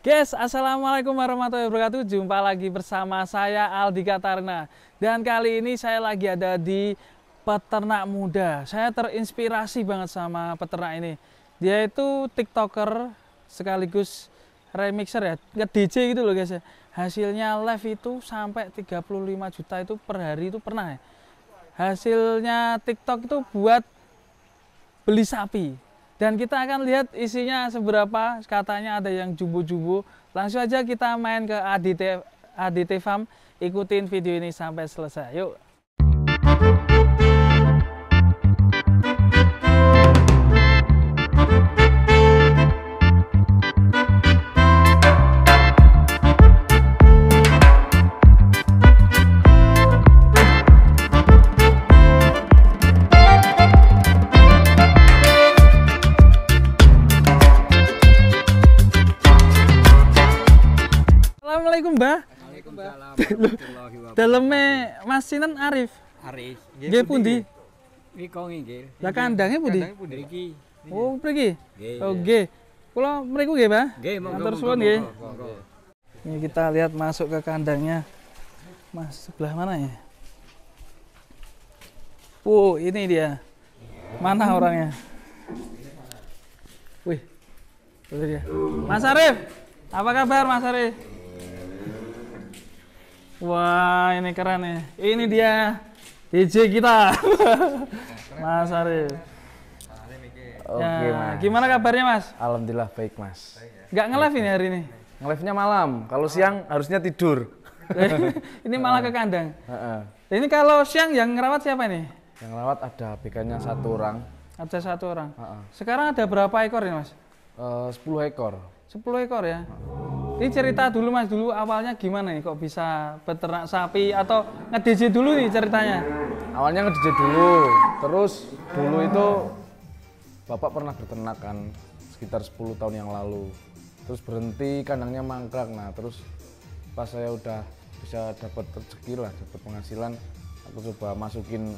Guys, assalamualaikum warahmatullahi wabarakatuh. Jumpa lagi bersama saya Aldi Katarina. Dan kali ini saya lagi ada di peternak muda. Saya terinspirasi banget sama peternak ini. Dia itu TikToker sekaligus remixer ya, nge-DJ gitu loh guys ya. Hasilnya live itu sampai 35 juta itu per hari itu pernah ya. Hasilnya TikTok itu buat beli sapi. Dan kita akan lihat isinya seberapa, katanya ada yang jumbo-jumbo. Langsung aja kita main ke ADT Farm, ikutin video ini sampai selesai. Yuk. Assalamualaikum Mbah. Waalaikumsalam. Dalamnya Mas Sinan Arif. Arif. Nggih pundi? Riko nggih. Lah kandangnya pundi? Mriki. Oh, mriki. Nggih. Oh, nggih. Kula mriku nggih, Mbah. Nggih, monggo. Matur suwun nggih. Ini kita lihat masuk ke kandangnya. Mas, sebelah mana ya? Oh, ini dia. Mana orangnya? Wih. Itu dia. Mas Arif. Apa kabar Mas Arif? Wah, ini keren nih. Ini dia DJ kita. Mas Arif. Oke, Ya, Mas. gimana kabarnya Mas? Alhamdulillah baik, Mas. Nggak nge-live ini hari ini? Nge-live-nya malam. Kalau siang harusnya tidur. Ini malah ke kandang. Heeh. Ini kalau siang yang ngerawat siapa ini? Yang rawat ada ABK-nya satu orang. Ada satu orang. Heeh. Sekarang ada berapa ekor ini Mas? 10 ekor. 10 ekor ya. Ini cerita dulu Mas, dulu awalnya gimana nih kok bisa beternak sapi atau nge-DJ dulu nih ceritanya? Awalnya nge-DJ dulu. Terus dulu itu Bapak pernah beternak kan sekitar 10 tahun yang lalu. Terus berhenti, kandangnya mangkrak. Nah, terus pas saya udah bisa dapat rezeki lah, dapat penghasilan, aku coba masukin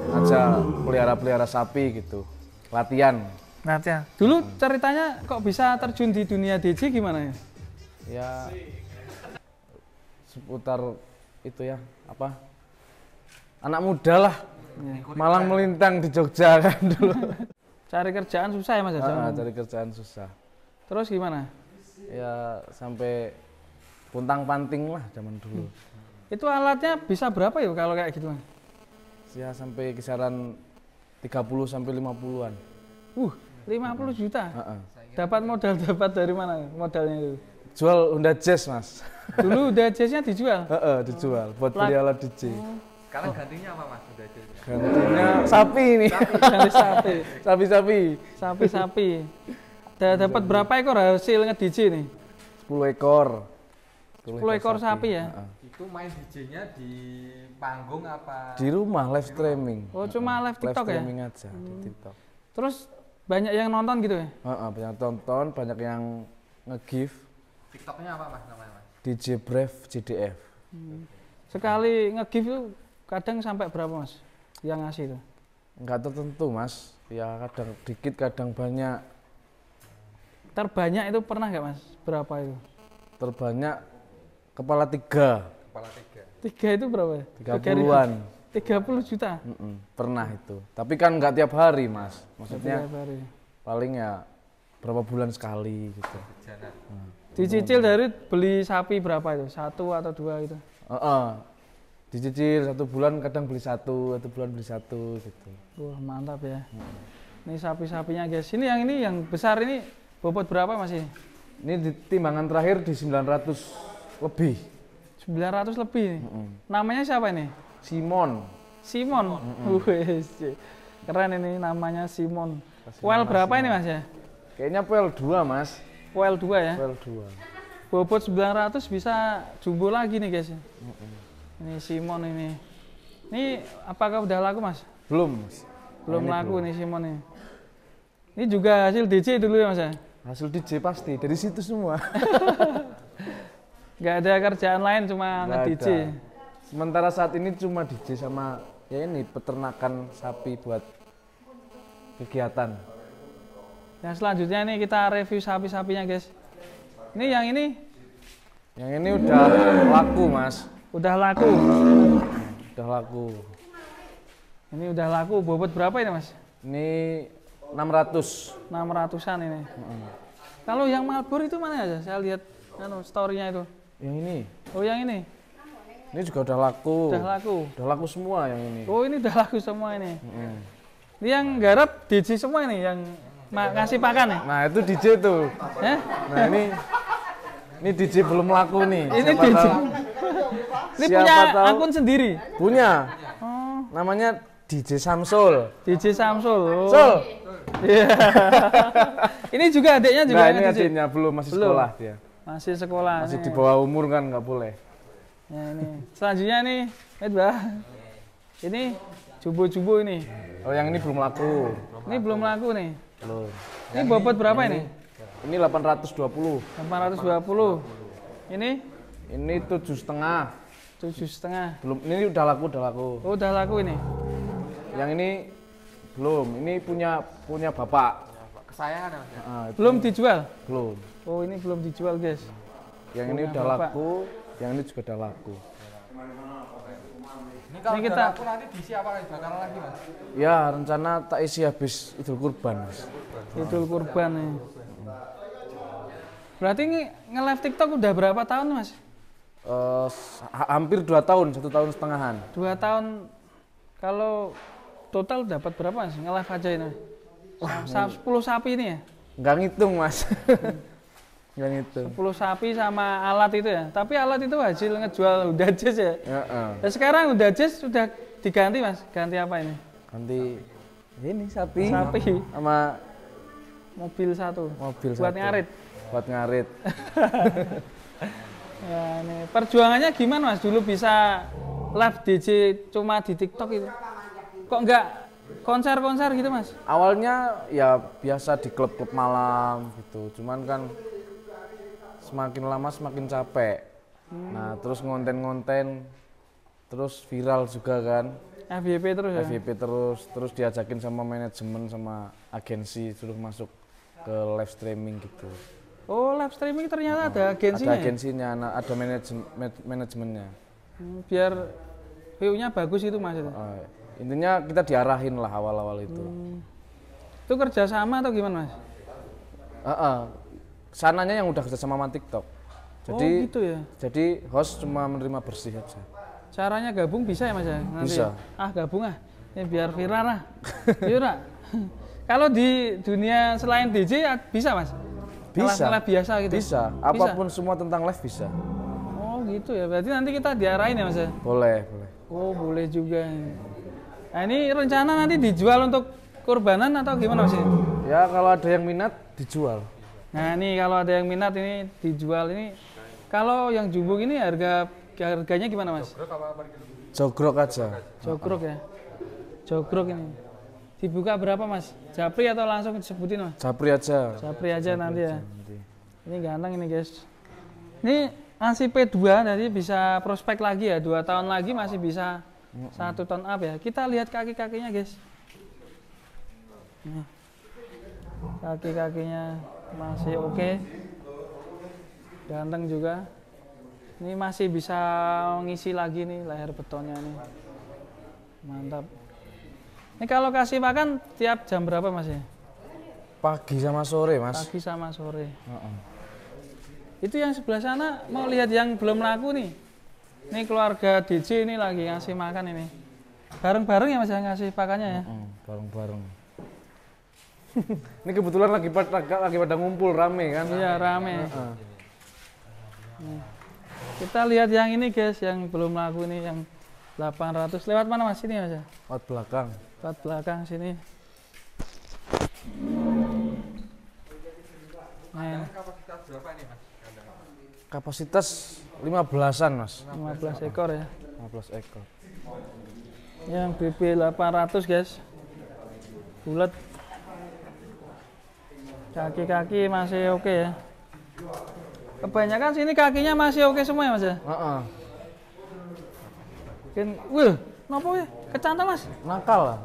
aja pelihara-pelihara sapi gitu. Latihan. Nah, ya. Dulu ceritanya kok bisa terjun di dunia DJ gimana ya? Ya seputar itu ya, apa? Anak muda lah. Malang melintang di Jogja kan dulu. Cari kerjaan susah ya Mas? Cari kerjaan susah. Terus gimana? Ya sampai puntang-panting lah zaman dulu. Itu alatnya bisa berapa ya kalau kayak gitu Mas? Ya sampai kisaran 30 sampai 50-an. 50 juta. Heeh. Dapat modal dari mana modalnya itu? Jual Honda Jazz, Mas. Dulu udah jazznya dijual. Dijual buat beli alat DJ. Sekarang gantinya apa Mas? Udah jadi. Gantinya sapi ini. Ganti sapi. Sapi-sapi. Sapi-sapi. Dapat berapa ekor hasil nge-DJ nih? 10 ekor. 10 ekor sapi ya? Heeh. Itu main DJ-nya di panggung apa? Di rumah live streaming. Oh, cuma live TikTok ya? streaming aja di TikTok. Terus banyak yang nonton gitu ya? Banyak tonton, banyak yang nge-give. TikToknya apa Mas namanya Mas? DJ Brave JDF. Sekali nge-give itu kadang sampai berapa Mas? Yang ngasih itu? Enggak tertentu, Mas. Ya kadang dikit, kadang banyak. Terbanyak itu pernah nggak Mas? Berapa itu? Terbanyak kepala 3. Kepala 3. 3 itu berapa ya? 30-an. 30 juta? Pernah itu. Tapi kan nggak tiap hari, Mas. Maksudnya Tiap hari. paling ya berapa bulan sekali gitu. Jangan. Dicicil dari beli sapi berapa itu? 1 atau 2 gitu? Dicicil 1 bulan, kadang beli 1 bulan beli 1 gitu. Wah mantap ya. Ini sapi-sapinya guys. Ini yang besar ini bobot berapa Mas ini? Ini di timbangan terakhir di 900 lebih. 900 lebih nih. Namanya siapa ini? Simon. Simon. Wes, keren ini namanya Simon. Kasih Well nama berapa Simon. ini Mas ya? Kayaknya PL 2, Mas. Well 2 ya. PL 2. Bobot 900 bisa jumbo lagi nih guys. Ini Simon ini. Ini apakah udah laku Mas? Belum, Mas. Belum Ini laku nih Simon ini. Ini juga hasil DJ dulu ya Mas ya? Hasil DJ pasti dari situ semua. Nggak ada kerjaan lain cuma Nggak nge-DJ. ada. Sementara saat ini cuma DJ sama ya ini peternakan sapi buat kegiatan. Yang selanjutnya ini kita review sapi-sapinya guys. Ini yang ini Yang ini udah laku, Mas. udah laku. Udah laku. Ini udah laku. Bobot berapa ini, Mas? Ini 600. 600-an ini. Kalau yang Marlboro itu mana aja? Saya lihat story-nya itu. Yang ini. Oh, yang ini. Ini juga udah laku. Udah laku. Udah laku semua yang ini. Oh, ini udah laku semua ini. Ini yang garap DJ semua ini yang ngasih pakan ya? Nah, itu DJ tuh. Eh? Nah, ini DJ belum laku nih. Ini Siapa DJ. tahu- Ini Siapa punya tahu. akun sendiri. Punya. Oh, Namanya DJ Samsul. DJ Samsul. Oh. Sul. Iya. Ini juga adiknya juga Nah, ya, ini DJ? adiknya belum masih Belum. sekolah dia. Masih sekolah. Masih nih. di bawah umur kan nggak boleh. Ya, ini. Selanjutnya nih, lihat Bah. Ini jubo-jubo ini. Oh, yang ini belum laku. Ini belum laku nih. Belum. Ini bobot berapa ini? Ini 820. 820. Ini Ini 7,5. 7,5. Belum. Ini udah laku, udah laku. Oh, udah laku ini. Yang ini belum. Ini punya bapak. Kesayangan ya, Mas? Ah, itu Belum dijual. belum. Oh, ini belum dijual, guys. Yang ini Punya udah bapak. laku, yang ini juga udah laku. Ini kalau Ini kita kita- aku nanti diisi apa bakalan lagi, Mas? Ya, rencana tak isi habis Idul Kurban, Mas. Idul Kurban nih. Berarti ini nge-live TikTok udah berapa tahun, Mas? Hampir 2 tahun, 1,5 tahun. 2 tahun. Kalau total dapat berapa, Mas? Nge-live aja ini. 10 sapi ini ya? Nggak ngitung, Mas. Nggak ngitung. 10 sapi sama alat itu ya. Tapi alat itu hasil ngejual Honda Jazz ya. Heeh. Nah, sekarang Honda Jazz sudah diganti, Mas. Ganti apa ini? Nanti ini sapi Sapi. sama Mobil satu. mobil Buat satu. ngarit. Buat ngarit. Ya, ini perjuangannya gimana, Mas? Dulu bisa live DJ cuma di TikTok itu. Kok nggak konser-konser gitu, Mas? Awalnya ya biasa di klub-klub malam gitu. Cuman kan semakin lama semakin capek. Nah, terus ngonten-ngonten terus viral juga kan. FYP terus ya? FYP terus diajakin sama manajemen sama agensi suruh masuk ke live streaming gitu. Oh, live streaming ternyata ada agensinya. Ada agensinya, ada manajemennya. Biar view-nya bagus itu, Mas. Itu. Intinya kita diarahin lah awal-awal itu. Itu kerjasama atau gimana, Mas? Sananya yang udah kerja sama TikTok. Jadi Oh, gitu ya. jadi host cuma menerima bersih aja. Caranya gabung bisa ya, Mas ya? Nanti Bisa. ya? Ah, gabung ah. Ini biar viral lah. Iya, Nak? Kalau di dunia selain DJ ya bisa, Mas? Bisa. Nge-live biasa gitu? Bisa, apapun semua tentang live bisa. Oh, gitu ya. Berarti nanti kita diarahin ya, Mas ya? Boleh, boleh. Oh, boleh juga. Nah, ini rencana nanti dijual untuk kurbanan atau gimana, Mas? Ya kalau ada yang minat dijual. Nah, ini kalau ada yang minat ini dijual ini. Kalau yang jumbo ini harganya gimana, Mas? Jogrok aja. Jogrok ya. Jogrok ini. Dibuka berapa, Mas? Japri atau langsung disebutin, Mas? Japri aja. Japri aja nanti ya. Nanti. Ini ganteng ini, guys. Ini masih P2, jadi bisa prospek lagi ya. 2 tahun lagi masih bisa 1 ton up ya. Kita lihat kaki-kakinya, guys. Nih. Kaki-kakinya masih oke. Ganteng juga. Ini masih bisa ngisi lagi nih leher betonnya nih. Mantap. Ini kalau kasih makan tiap jam berapa, Mas ya? Pagi sama sore, Mas. Pagi sama sore. Heeh. Itu yang sebelah sana mau lihat yang belum laku nih. Ini keluarga DJ ini lagi ngasih makan ini. Bareng-bareng ya, Mas yang ngasih pakannya ya. Bareng-bareng. Ini kebetulan lagi pada ngumpul rame kan? Iya, rame. Nih. Kita lihat yang ini, guys, yang belum laku ini yang 800. Lewat mana, Mas? Ini, Mas ya? Lewat belakang. Lewat belakang sini. Nah, Kapasitas berapa ini, Mas? Kapasitas 15-an, Mas. 15 ekor ya. 15 ekor. Yang BB 800, guys. Bulat. Kaki-kaki masih oke ya. Kebanyakan sini kakinya masih oke semua ya, Mas ya? Heeh. Mungkin, wih, kenapa ya? Kecantol, Mas? Nakal lah.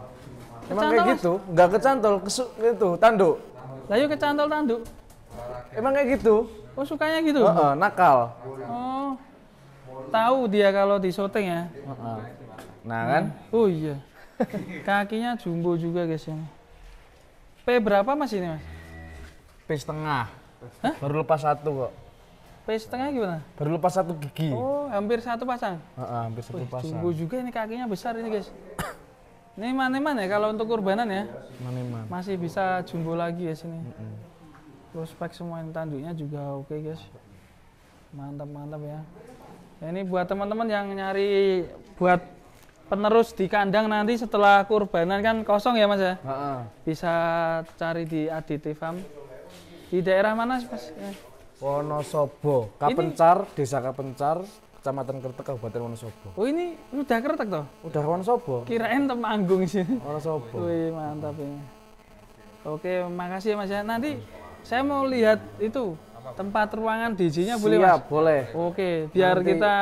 Emang Kecantol, kayak Mas? gitu, nggak kecantol, itu tanduk. Lah yuk kecantol tanduk. Emang kayak gitu. Oh, sukanya gitu? Nakal. Oh, tahu dia kalau di syuting ya. Nah kan, Oh iya, kakinya jumbo juga guys ini. P berapa mas ini mas? P setengah. Hah? Baru lepas satu kok. P setengah gimana? Baru lepas satu gigi. Oh, hampir satu pasang. Hampir satu pasang. Jumbo juga ini, kakinya besar ini guys. Ini mana ya kalau untuk kurbanan ya? Maneman. Masih bisa jumbo lagi ya sini. Terus spek semua tanduknya juga oke guys. Mantap ya. Ya, ini buat teman-teman yang nyari buat penerus di kandang nanti setelah kurbanan kan kosong ya mas ya. Bisa cari di Aditi Farm. Di daerah mana sih mas? Wonosobo, Kapencar, Desa Kapencar, Kecamatan Kretek, Kabupaten Wonosobo. Oh ini udah Kretek toh? Udah Wonosobo. Kirain Temanggung sini. Wonosobo. Wih mantap ini. Oke makasih ya mas ya. Nanti saya mau lihat itu tempat ruangan DJ-nya boleh mas? Siap, boleh. Oke, biar Nanti kita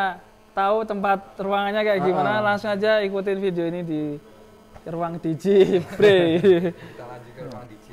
tahu tempat ruangannya kayak gimana, langsung aja ikutin video ini di ruang DJ Bre. Kita lanjut ke ruang DJ.